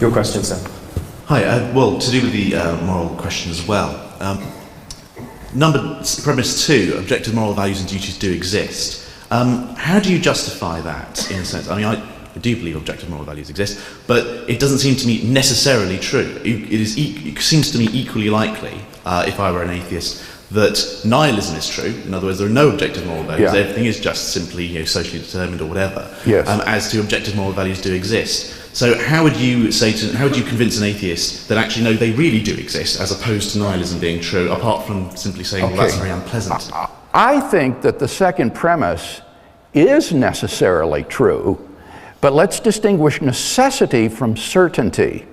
Your question, sir. Hi, well, to do with the moral question as well. Premise 2, objective moral values and duties do exist. How do you justify that, in a sense? I mean, I do believe objective moral values exist, but it doesn't seem to me necessarily true. It seems to me equally likely, if I were an atheist, that nihilism is true. In other words, there are no objective moral values. Yeah. Everything is just simply socially determined or whatever. Yes. As to objective moral values do exist. So how would you convince an atheist that actually, no, they really do exist, as opposed to nihilism being true, apart from simply saying, well, that's very unpleasant? I think that the second premise is necessarily true, but let's distinguish necessity from certainty.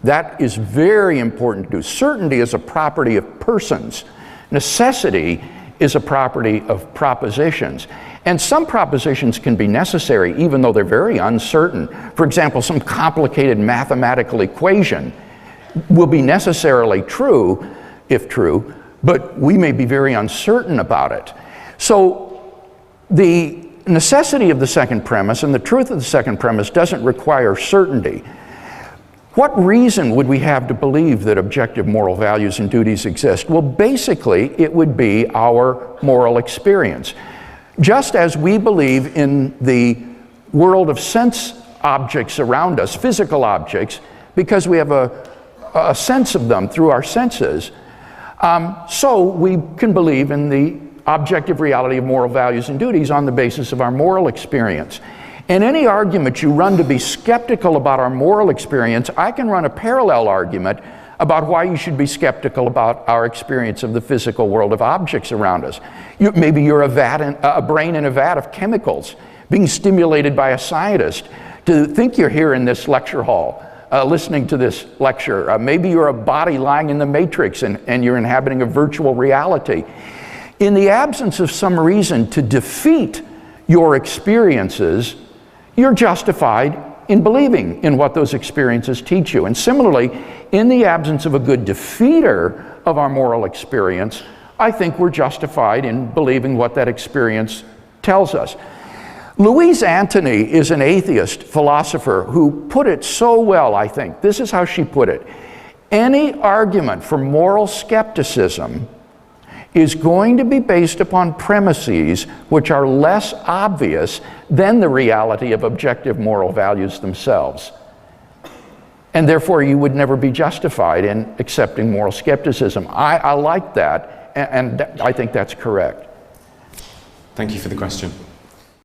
That is very important to do. Certainty is a property of persons. Necessity is a property of propositions. And some propositions can be necessary even though they're very uncertain. For example, some complicated mathematical equation will be necessarily true, if true, but we may be very uncertain about it. So the necessity of the second premise and the truth of the second premise doesn't require certainty. What reason would we have to believe that objective moral values and duties exist? Well, basically, it would be our moral experience. Just as we believe in the world of sense objects around us, physical objects, because we have a sense of them through our senses, so we can believe in the objective reality of moral values and duties on the basis of our moral experience. And any argument you run to be skeptical about our moral experience, I can run a parallel argument about why you should be skeptical about our experience of the physical world of objects around us. Maybe you're a brain in a vat of chemicals being stimulated by a scientist to think you're here in this lecture hall listening to this lecture. Maybe you're a body lying in the matrix and you're inhabiting a virtual reality. In the absence of some reason to defeat your experiences, you're justified in believing in what those experiences teach you. And similarly, in the absence of a good defeater of our moral experience, I think we're justified in believing what that experience tells us. Louise Antony is an atheist philosopher who put it so well, I think. This is how she put it. Any argument for moral skepticism is going to be based upon premises which are less obvious than the reality of objective moral values themselves. And therefore, you would never be justified in accepting moral skepticism. I like that, and I think that's correct. Thank you for the question.